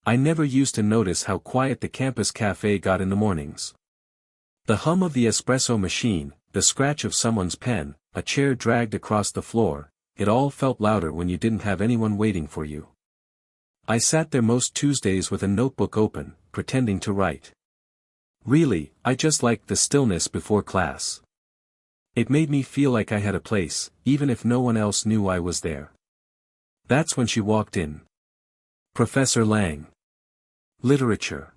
I never used to notice how quiet the campus cafe got in the mornings. The hum of the espresso machine, the scratch of someone's pen, a chair dragged across the floor, it all felt louder when you didn't have anyone waiting for you. I sat there most Tuesdays with a notebook open, pretending to write. Really, I just liked the stillness before class. It made me feel like I had a place, even if no one else knew I was there. That's when she walked in. Professor Lang. Literature.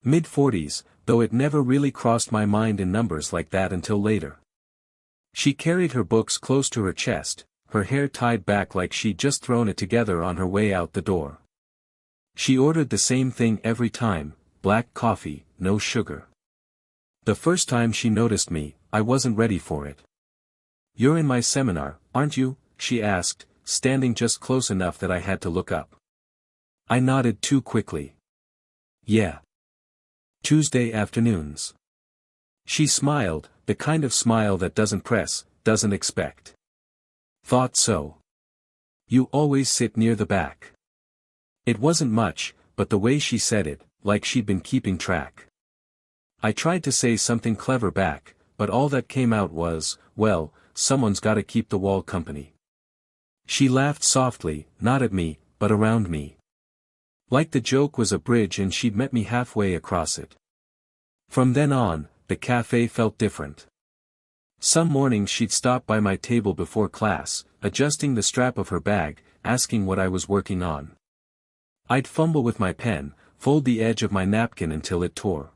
Mid-40s, though it never really crossed my mind in numbers like that until later. She carried her books close to her chest, her hair tied back like she'd just thrown it together on her way out the door. She ordered the same thing every time, black coffee, no sugar. The first time she noticed me, I wasn't ready for it. "You're in my seminar, aren't you?" she asked, standing just close enough that I had to look up. I nodded too quickly. "Yeah. Tuesday afternoons." She smiled, the kind of smile that doesn't press, doesn't expect. "Thought so. You always sit near the back." It wasn't much, but the way she said it, like she'd been keeping track. I tried to say something clever back, but all that came out was, well, someone's gotta keep the wall company. She laughed softly, not at me, but around me. Like the joke was a bridge and she'd met me halfway across it. From then on, the cafe felt different. Some mornings she'd stop by my table before class, adjusting the strap of her bag, asking what I was working on. I'd fumble with my pen, fold the edge of my napkin until it tore.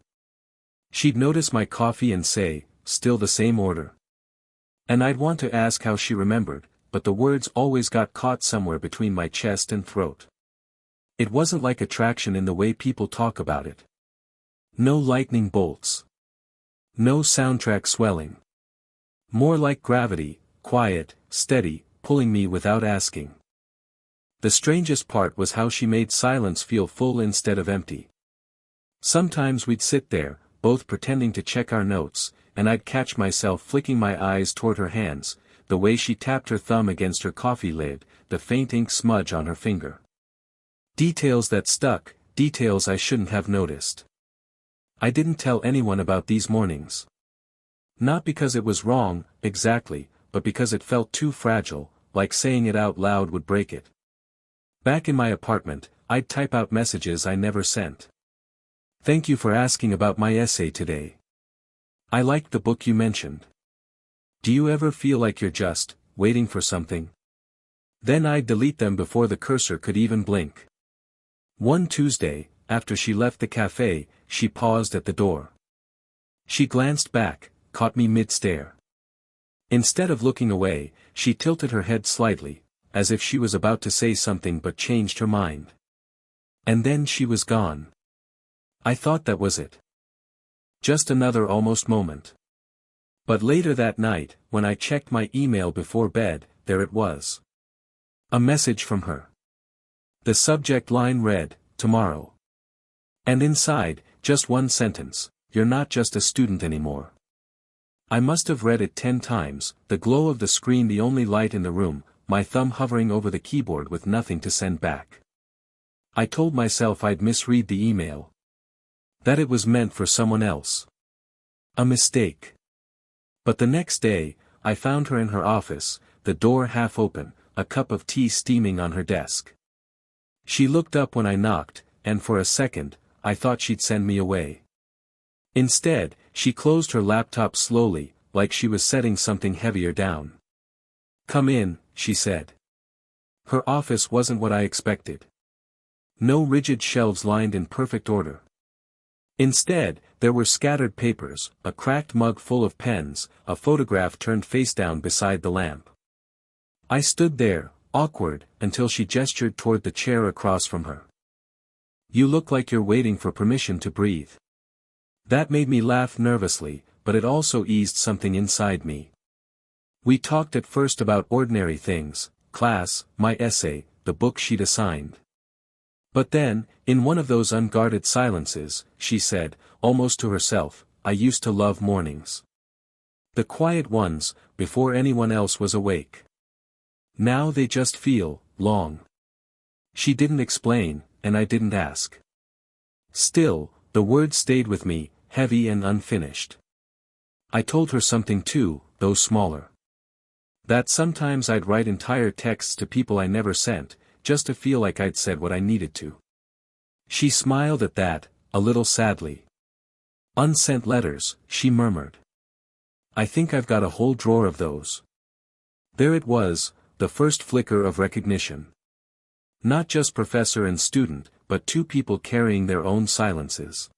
She'd notice my coffee and say, "Still the same order?" And I'd want to ask how she remembered, but the words always got caught somewhere between my chest and throat. It wasn't like attraction in the way people talk about it. No lightning bolts. No soundtrack swelling. More like gravity, quiet, steady, pulling me without asking. The strangest part was how she made silence feel full instead of empty. Sometimes we'd sit there, both pretending to check our notes, and I'd catch myself flicking my eyes toward her hands, the way she tapped her thumb against her coffee lid, the faint ink smudge on her finger. Details that stuck, details I shouldn't have noticed. I didn't tell anyone about these mornings. Not because it was wrong, exactly, but because it felt too fragile, like saying it out loud would break it. Back in my apartment, I'd type out messages I never sent. "Thank you for asking about my essay today. I liked the book you mentioned. Do you ever feel like you're just waiting for something?" Then I'd delete them before the cursor could even blink. One Tuesday, after she left the cafe, she paused at the door. She glanced back, caught me mid-stare. Instead of looking away, she tilted her head slightly, as if she was about to say something but changed her mind. And then she was gone. I thought that was it. Just another almost moment. But later that night, when I checked my email before bed, there it was. A message from her. The subject line read, "Tomorrow." And inside, just one sentence, "You're not just a student anymore." I must have read it 10 times, the glow of the screen the only light in the room, my thumb hovering over the keyboard with nothing to send back. I told myself I'd misread the email. That it was meant for someone else. A mistake. But the next day, I found her in her office, the door half open, a cup of tea steaming on her desk. She looked up when I knocked, and for a second, I thought she'd send me away. Instead, she closed her laptop slowly, like she was setting something heavier down. "Come in," she said. Her office wasn't what I expected. No rigid shelves lined in perfect order. Instead, there were scattered papers, a cracked mug full of pens, a photograph turned face down beside the lamp. I stood there, awkward, until she gestured toward the chair across from her. "You look like you're waiting for permission to breathe." That made me laugh nervously, but it also eased something inside me. We talked at first about ordinary things, class, my essay, the book she'd assigned. But then, in one of those unguarded silences, she said, almost to herself, "I used to love mornings. The quiet ones, before anyone else was awake. Now they just feel long." She didn't explain, and I didn't ask. Still, the words stayed with me, heavy and unfinished. I told her something too, though smaller. That sometimes I'd write entire texts to people I never sent, just to feel like I'd said what I needed to. She smiled at that, a little sadly. "Unsent letters," she murmured. "I think I've got a whole drawer of those." There it was, the first flicker of recognition. Not just professor and student, but two people carrying their own silences.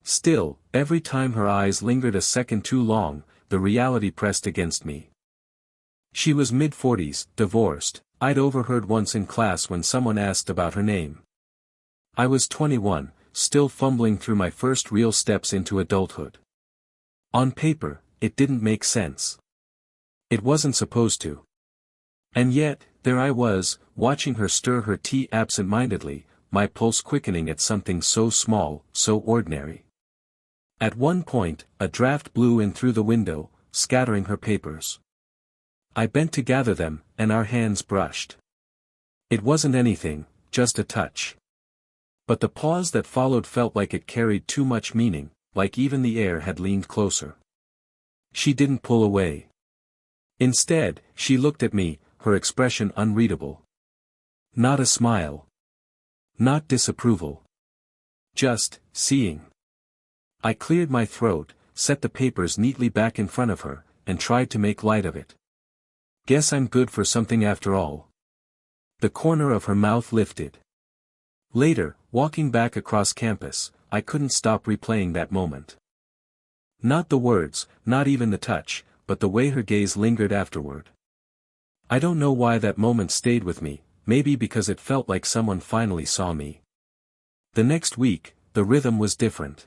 Still, every time her eyes lingered a second too long, the reality pressed against me. She was mid-40s, divorced. I'd overheard once in class when someone asked about her name. I was 21, still fumbling through my first real steps into adulthood. On paper, it didn't make sense. It wasn't supposed to. And yet, there I was, watching her stir her tea absent-mindedly, my pulse quickening at something so small, so ordinary. At one point, a draft blew in through the window, scattering her papers. I bent to gather them, and our hands brushed. It wasn't anything, just a touch. But the pause that followed felt like it carried too much meaning, like even the air had leaned closer. She didn't pull away. Instead, she looked at me, her expression unreadable. Not a smile. Not disapproval. Just, seeing. I cleared my throat, set the papers neatly back in front of her, and tried to make light of it. "Guess I'm good for something after all." The corner of her mouth lifted. Later, walking back across campus, I couldn't stop replaying that moment. Not the words, not even the touch, but the way her gaze lingered afterward. I don't know why that moment stayed with me, maybe because it felt like someone finally saw me. The next week, the rhythm was different.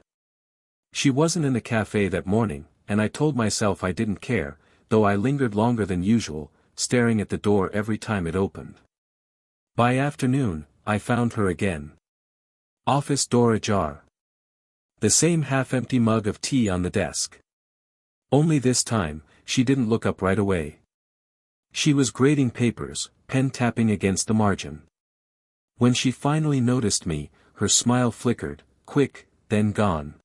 She wasn't in the cafe that morning, and I told myself I didn't care, though I lingered longer than usual, staring at the door every time it opened. By afternoon, I found her again. Office door ajar. The same half-empty mug of tea on the desk. Only this time, she didn't look up right away. She was grading papers, pen tapping against the margin. When she finally noticed me, her smile flickered, quick, then gone.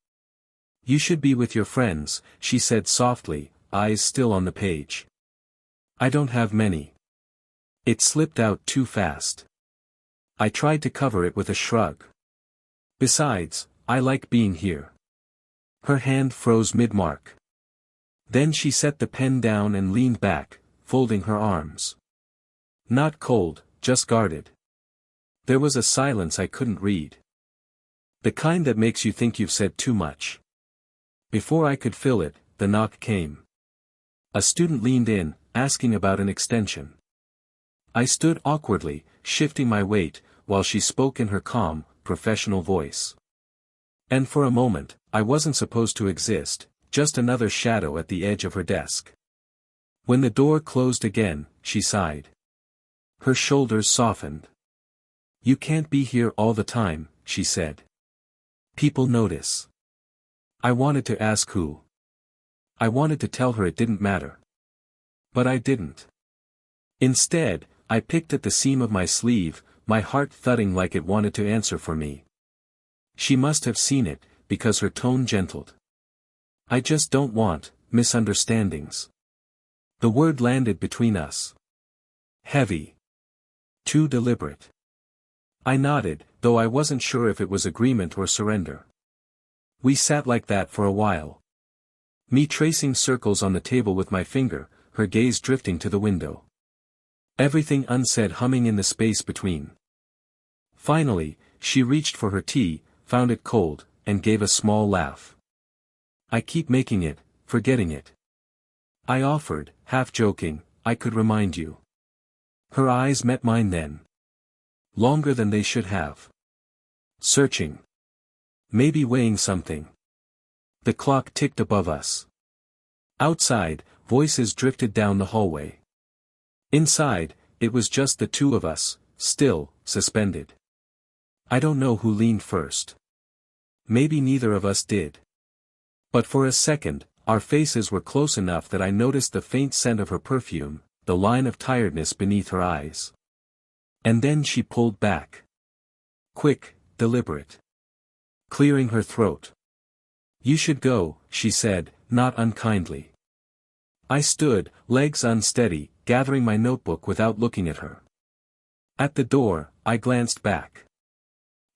"You should be with your friends," she said softly, eyes still on the page. "I don't have many." It slipped out too fast. I tried to cover it with a shrug. "Besides, I like being here." Her hand froze mid-mark. Then she set the pen down and leaned back, folding her arms. Not cold, just guarded. There was a silence I couldn't read. The kind that makes you think you've said too much. Before I could fill it, the knock came. A student leaned in, asking about an extension. I stood awkwardly, shifting my weight, while she spoke in her calm, professional voice. And for a moment, I wasn't supposed to exist, just another shadow at the edge of her desk. When the door closed again, she sighed. Her shoulders softened. "You can't be here all the time," she said. "People notice." I wanted to ask who. I wanted to tell her it didn't matter. But I didn't. Instead, I picked at the seam of my sleeve, my heart thudding like it wanted to answer for me. She must have seen it, because her tone gentled. "I just don't want misunderstandings." The word landed between us. Heavy. Too deliberate. I nodded, though I wasn't sure if it was agreement or surrender. We sat like that for a while. Me tracing circles on the table with my finger, her gaze drifting to the window. Everything unsaid humming in the space between. Finally, she reached for her tea, found it cold, and gave a small laugh. "I keep making it, forgetting it." I offered, half joking, "I could remind you." Her eyes met mine then. Longer than they should have. Searching. Maybe weighing something. The clock ticked above us. Outside, voices drifted down the hallway. Inside, it was just the two of us, still, suspended. I don't know who leaned first. Maybe neither of us did. But for a second, our faces were close enough that I noticed the faint scent of her perfume, the line of tiredness beneath her eyes. And then she pulled back. Quick, deliberate. Clearing her throat. You should go, she said, not unkindly. I stood, legs unsteady, gathering my notebook without looking at her. At the door, I glanced back.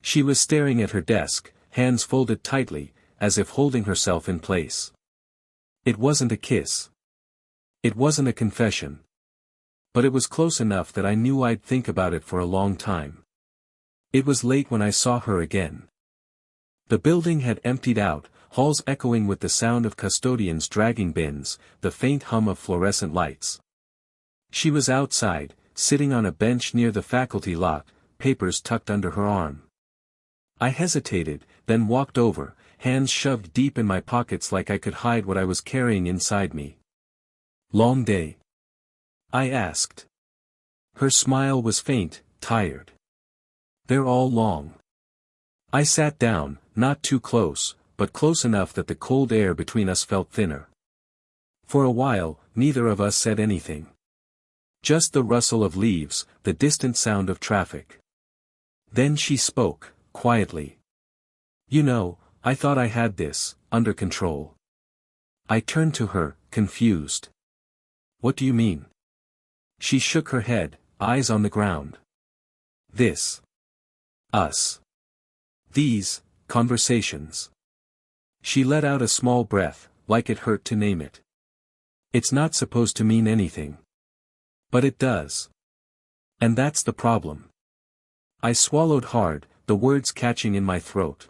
She was staring at her desk, hands folded tightly, as if holding herself in place. It wasn't a kiss. It wasn't a confession. But it was close enough that I knew I'd think about it for a long time. It was late when I saw her again. The building had emptied out, halls echoing with the sound of custodians dragging bins, the faint hum of fluorescent lights. She was outside, sitting on a bench near the faculty lot, papers tucked under her arm. I hesitated, then walked over, hands shoved deep in my pockets like I could hide what I was carrying inside me. Long day? I asked. Her smile was faint, tired. They're all long. I sat down, not too close, but close enough that the cold air between us felt thinner. For a while, neither of us said anything. Just the rustle of leaves, the distant sound of traffic. Then she spoke, quietly. You know, I thought I had this, under control. I turned to her, confused. What do you mean? She shook her head, eyes on the ground. This. Us. These, conversations. She let out a small breath, like it hurt to name it. It's not supposed to mean anything. But it does. And that's the problem. I swallowed hard, the words catching in my throat.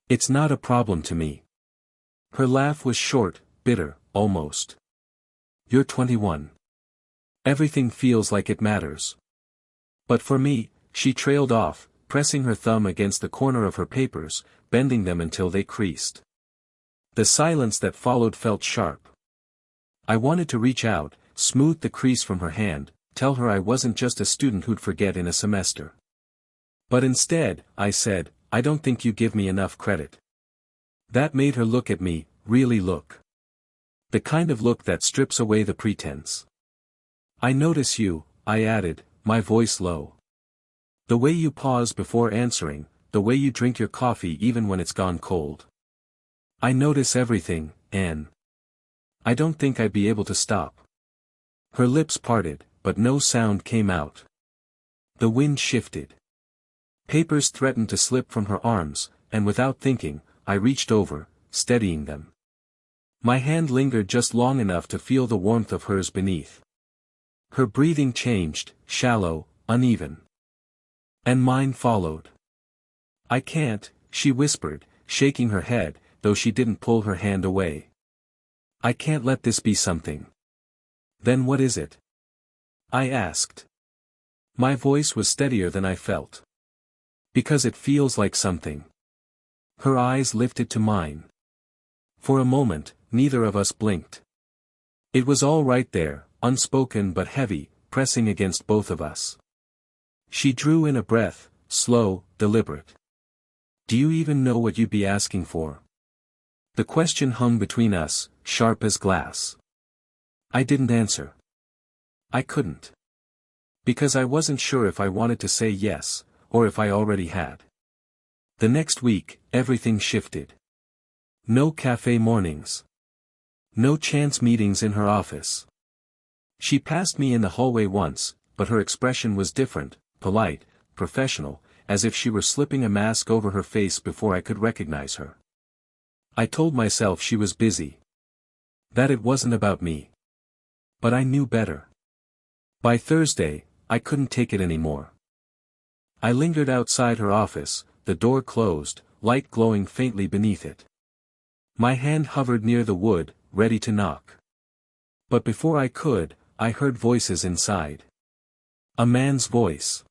It's not a problem to me. Her laugh was short, bitter, almost. You're 21. Everything feels like it matters. But for me, she trailed off, pressing her thumb against the corner of her papers, bending them until they creased. The silence that followed felt sharp. I wanted to reach out, smooth the crease from her hand, tell her I wasn't just a student who'd forget in a semester. But instead, I said, I don't think you give me enough credit. That made her look at me, really look. The kind of look that strips away the pretense. I notice you, I added, my voice low. The way you pause before answering, the way you drink your coffee even when it's gone cold. I notice everything, Anne. I don't think I'd be able to stop. Her lips parted, but no sound came out. The wind shifted. Papers threatened to slip from her arms, and without thinking, I reached over, steadying them. My hand lingered just long enough to feel the warmth of hers beneath. Her breathing changed, shallow, uneven. And mine followed. I can't, she whispered, shaking her head, though she didn't pull her hand away. I can't let this be something. Then what is it? I asked. My voice was steadier than I felt. Because it feels like something. Her eyes lifted to mine. For a moment, neither of us blinked. It was all right there, unspoken but heavy, pressing against both of us. She drew in a breath, slow, deliberate. Do you even know what you'd be asking for? The question hung between us, sharp as glass. I didn't answer. I couldn't. Because I wasn't sure if I wanted to say yes, or if I already had. The next week, everything shifted. No cafe mornings. No chance meetings in her office. She passed me in the hallway once, but her expression was different, polite, professional, as if she were slipping a mask over her face before I could recognize her. I told myself she was busy. That it wasn't about me. But I knew better. By Thursday, I couldn't take it anymore. I lingered outside her office, the door closed, light glowing faintly beneath it. My hand hovered near the wood, ready to knock. But before I could, I heard voices inside. A man's voice.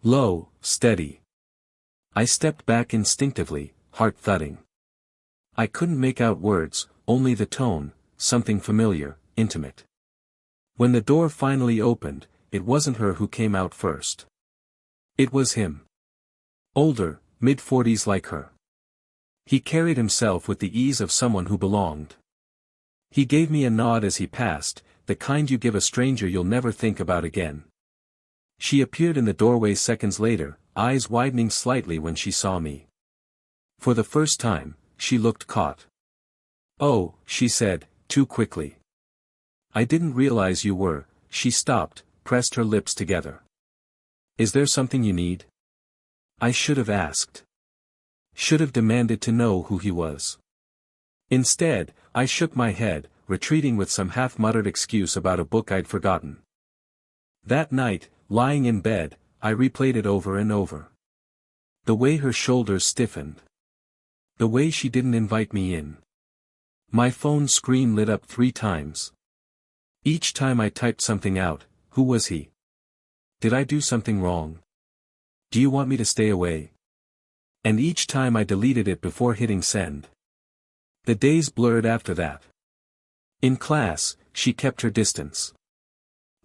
Low, steady. I stepped back instinctively, heart thudding. I couldn't make out words, only the tone, something familiar, intimate. When the door finally opened, it wasn't her who came out first. It was him. Older, mid-40s like her. He carried himself with the ease of someone who belonged. He gave me a nod as he passed, the kind you give a stranger you'll never think about again. She appeared in the doorway seconds later, eyes widening slightly when she saw me. For the first time, she looked caught. "Oh," she said, too quickly. "I didn't realize you were." She stopped, pressed her lips together. "Is there something you need?" I should have asked. Should have demanded to know who he was. Instead, I shook my head, retreating with some half-muttered excuse about a book I'd forgotten. That night, lying in bed, I replayed it over and over. The way her shoulders stiffened. The way she didn't invite me in. My phone screen lit up 3 times. Each time I typed something out, who was he? Did I do something wrong? Do you want me to stay away? And each time I deleted it before hitting send. The days blurred after that. In class, she kept her distance.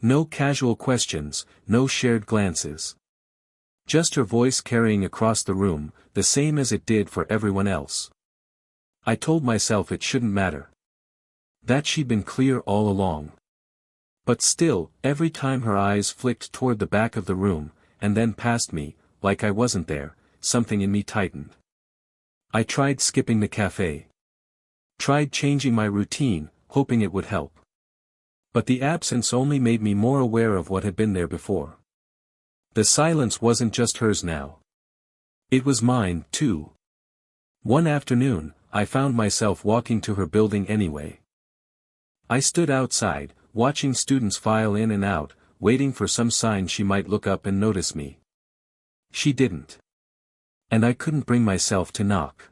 No casual questions, no shared glances. Just her voice carrying across the room, the same as it did for everyone else. I told myself it shouldn't matter. That she'd been clear all along. But still, every time her eyes flicked toward the back of the room, and then past me, like I wasn't there, something in me tightened. I tried skipping the cafe. Tried changing my routine, hoping it would help. But the absence only made me more aware of what had been there before. The silence wasn't just hers now. It was mine, too. One afternoon, I found myself walking to her building anyway. I stood outside, watching students file in and out, waiting for some sign she might look up and notice me. She didn't. And I couldn't bring myself to knock.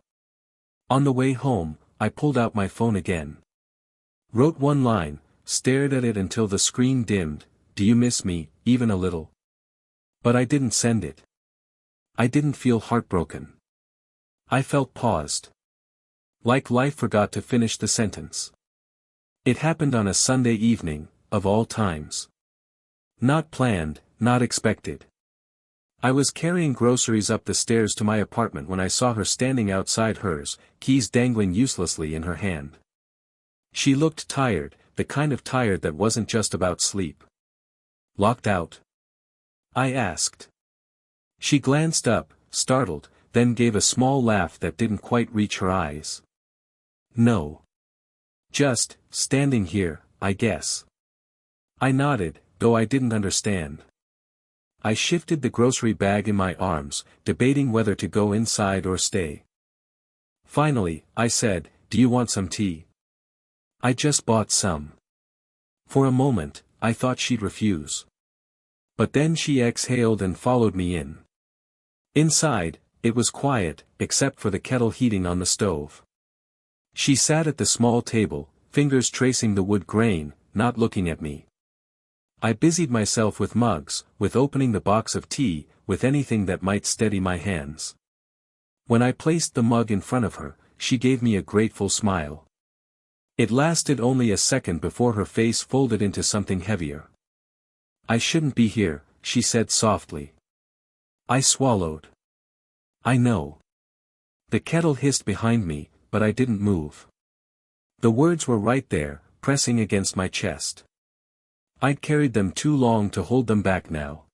On the way home, I pulled out my phone again. Wrote one line, stared at it until the screen dimmed, "Do you miss me, even a little?" But I didn't send it. I didn't feel heartbroken. I felt paused. Like life forgot to finish the sentence. It happened on a Sunday evening, of all times. Not planned, not expected. I was carrying groceries up the stairs to my apartment when I saw her standing outside hers, keys dangling uselessly in her hand. She looked tired, the kind of tired that wasn't just about sleep. "Locked out?" I asked. She glanced up, startled, then gave a small laugh that didn't quite reach her eyes. "No. Just, standing here, I guess." I nodded, though I didn't understand. I shifted the grocery bag in my arms, debating whether to go inside or stay. Finally, I said, "Do you want some tea?" "I just bought some." For a moment, I thought she'd refuse. But then she exhaled and followed me in. Inside, it was quiet, except for the kettle heating on the stove. She sat at the small table, fingers tracing the wood grain, not looking at me. I busied myself with mugs, with opening the box of tea, with anything that might steady my hands. When I placed the mug in front of her, she gave me a grateful smile. It lasted only a second before her face folded into something heavier. "I shouldn't be here," she said softly. I swallowed. "I know." The kettle hissed behind me, but I didn't move. The words were right there, pressing against my chest. I'd carried them too long to hold them back now.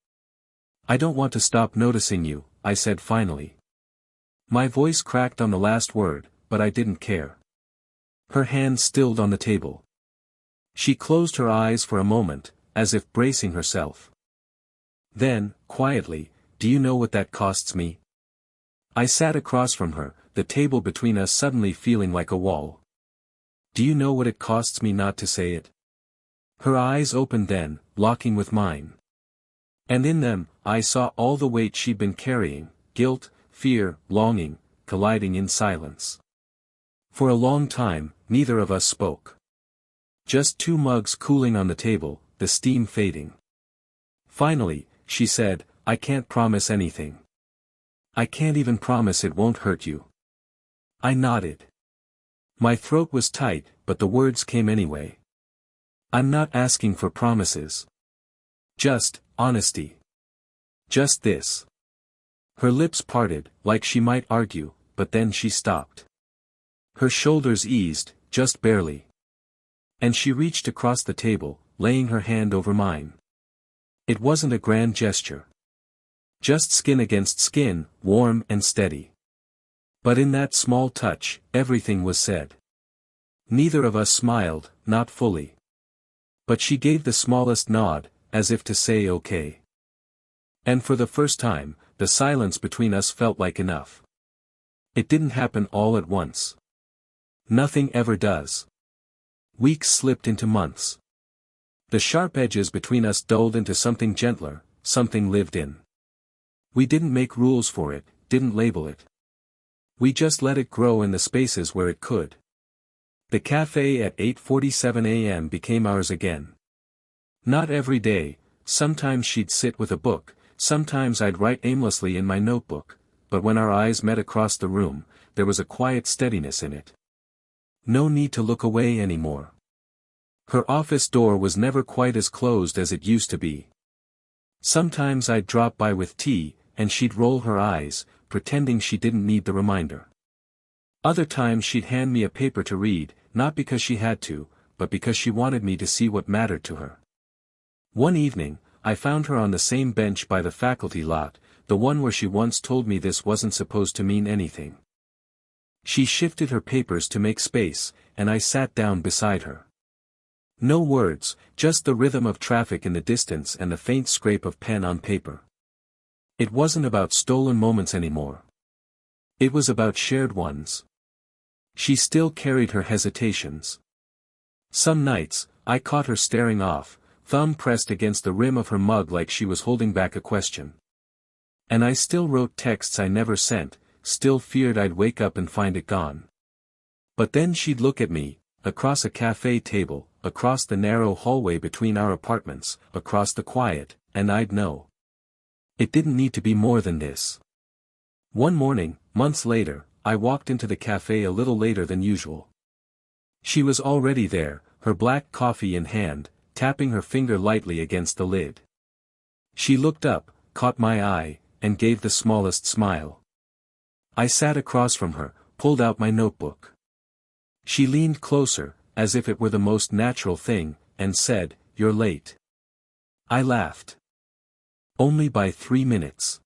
"I don't want to stop noticing you," I said finally. My voice cracked on the last word, but I didn't care. Her hand stilled on the table. She closed her eyes for a moment, as if bracing herself. Then, quietly, "Do you know what that costs me?" I sat across from her, the table between us suddenly feeling like a wall. "Do you know what it costs me not to say it?" Her eyes opened then, locking with mine. And in them, I saw all the weight she'd been carrying, guilt, fear, longing, colliding in silence. For a long time, neither of us spoke. Just 2 mugs cooling on the table, the steam fading. Finally, she said, "I can't promise anything. I can't even promise it won't hurt you." I nodded. My throat was tight, but the words came anyway. "I'm not asking for promises. Just, honesty. Just this." Her lips parted, like she might argue, but then she stopped. Her shoulders eased, just barely. And she reached across the table, laying her hand over mine. It wasn't a grand gesture. Just skin against skin, warm and steady. But in that small touch, everything was said. Neither of us smiled, not fully. But she gave the smallest nod, as if to say okay. And for the first time, the silence between us felt like enough. It didn't happen all at once. Nothing ever does. Weeks slipped into months. The sharp edges between us dulled into something gentler, something lived in. We didn't make rules for it, didn't label it. We just let it grow in the spaces where it could. The cafe at 8:47 a.m. became ours again. Not every day, sometimes she'd sit with a book, sometimes I'd write aimlessly in my notebook, but when our eyes met across the room, there was a quiet steadiness in it. No need to look away anymore. Her office door was never quite as closed as it used to be. Sometimes I'd drop by with tea, and she'd roll her eyes, pretending she didn't need the reminder. Other times she'd hand me a paper to read, not because she had to, but because she wanted me to see what mattered to her. One evening, I found her on the same bench by the faculty lot, the one where she once told me this wasn't supposed to mean anything. She shifted her papers to make space, and I sat down beside her. No words, just the rhythm of traffic in the distance and the faint scrape of pen on paper. It wasn't about stolen moments anymore. It was about shared ones. She still carried her hesitations. Some nights, I caught her staring off, thumb pressed against the rim of her mug like she was holding back a question. And I still wrote texts I never sent, still feared I'd wake up and find it gone. But then she'd look at me, across a cafe table, across the narrow hallway between our apartments, across the quiet, and I'd know. It didn't need to be more than this. One morning, months later, I walked into the cafe a little later than usual. She was already there, her black coffee in hand, tapping her finger lightly against the lid. She looked up, caught my eye, and gave the smallest smile. I sat across from her, pulled out my notebook. She leaned closer, as if it were the most natural thing, and said, "You're late." I laughed. Only by 3 minutes.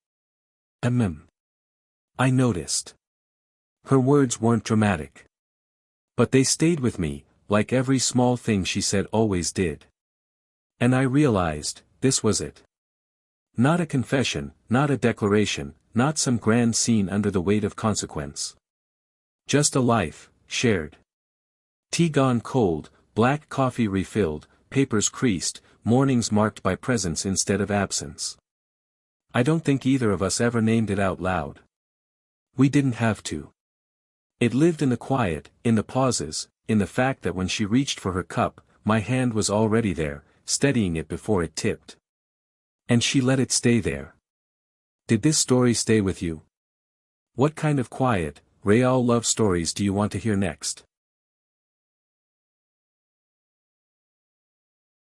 I noticed. Her words weren't dramatic. But they stayed with me, like every small thing she said always did. And I realized, this was it. Not a confession, not a declaration, not some grand scene under the weight of consequence. Just a life, shared. Tea gone cold, black coffee refilled, papers creased, mornings marked by presence instead of absence. I don't think either of us ever named it out loud. We didn't have to. It lived in the quiet, in the pauses, in the fact that when she reached for her cup, my hand was already there, steadying it before it tipped. And she let it stay there. Did this story stay with you? What kind of quiet, real love stories do you want to hear next?